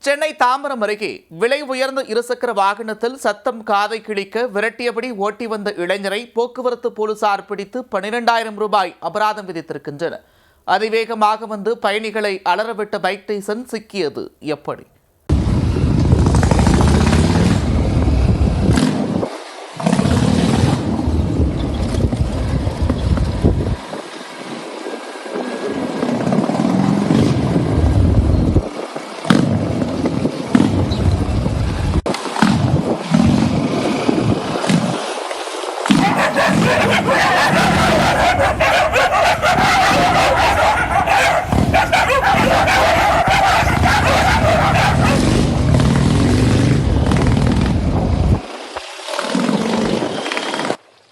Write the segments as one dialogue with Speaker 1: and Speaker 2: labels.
Speaker 1: சென்னை தாம்பரம் அருகே விலை உயர்ந்த இருசக்கர வாகனத்தில் சத்தம் காதை கிழிக்க விரட்டியபடி ஓட்டி வந்த இளைஞரை போக்குவரத்து போலீசார் பிடித்து 12,000 ரூபாய் அபராதம் விதித்திருக்கின்றனர். அதிவேகமாக வந்து பயணிகளை அலறவிட்ட பைக் ரேசன் சிக்கியது எப்படி?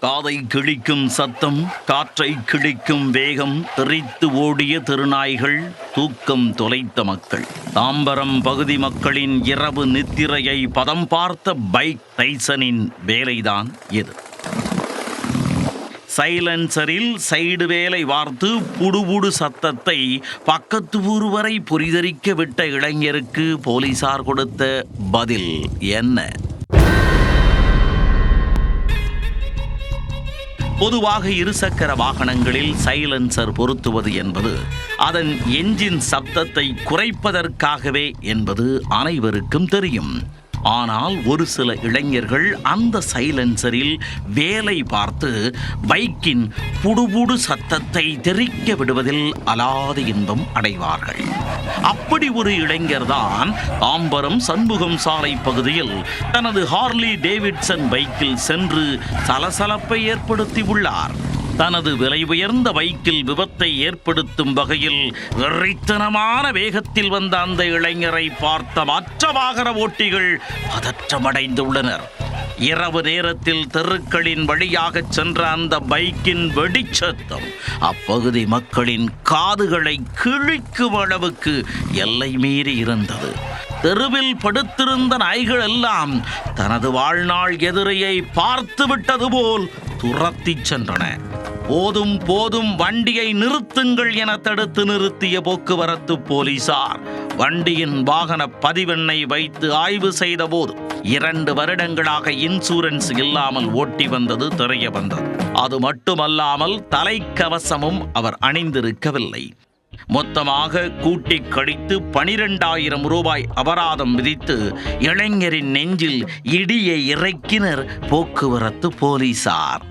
Speaker 2: காதை கிழிக்கும் சத்தம், காற்றை கிழிக்கும் வேகம், தெரித்து ஓடிய திருநாய்கள், தூக்கம் தொலைத்த மக்கள். தாம்பரம் பகுதி மக்களின் இரவு நித்திரையை பதம் பார்த்த பைக் ரேசனின் வேலைதான் இது. சைலன்சரில் சைடு வேலை வார்த்து புடுபுடு சத்தத்தை பக்கத்து ஊர் வரை புரிதறிக்க விட்ட இளைஞருக்கு போலீசார் கொடுத்த பதில் என்ன? பொதுவாக இருசக்கர வாகனங்களில் சைலன்சர் பொருத்துவது என்பது அதன் என்ஜின் சப்தத்தை குறைப்பதற்காகவே என்பது அனைவருக்கும் தெரியும். ஆனால் ஒரு சில இளைஞர்கள் அந்த சைலன்சரில் வேலை பார்த்து பைக்கின் புடுபுடு சத்தத்தை தெரிக்க விடுவதில் அலாத இன்பம் அடைவார்கள். அப்படி ஒரு இளைஞர்தான் தாம்பரம் சண்முகம் சாலை பகுதியில் தனது ஹார்லி டேவிட்சன் பைக்கில் சென்று சலசலப்பை ஏற்படுத்தி உள்ளார். தனது விலை உயர்ந்த பைக்கில் விபத்தை ஏற்படுத்தும் வகையில் வெறித்தனமான வேகத்தில் வந்த அந்த இளைஞரை பார்த்த மற்ற வாகன ஓட்டிகள் பதற்றமடைந்துள்ளனர். இரவு நேரத்தில் தெருக்களின் வழியாக சென்ற அந்த பைக்கின் வெடிச்சத்தம் அப்பகுதி மக்களின் காதுகளை கிழிக்கும் அளவுக்கு எல்லை மீறி இருந்தது. தெருவில் படுத்திருந்த நாய்கள் எல்லாம் தனது வாழ்நாள் எதிரியை பார்த்து விட்டது போல் துரத்தி சென்றன. போதும் போதும், வண்டியை நிறுத்துங்கள் என தடுத்து நிறுத்திய போக்குவரத்து போலீசார் வண்டியின் வாகன பதிவெண்ணை வைத்து ஆய்வு செய்த போது 2 வருடங்களாக இன்சூரன்ஸ் இல்லாமல் ஓட்டி வந்தது தெரிய வந்தது. அது மட்டுமல்லாமல் தலைக்கவசமும் அவர் அணிந்திருக்கவில்லை. மொத்தமாக கூட்டி கழித்து 12,000 ரூபாய் அபராதம் விதித்து இளைஞரின் நெஞ்சில் இடியை இறக்கினர் போக்குவரத்து போலீசார்.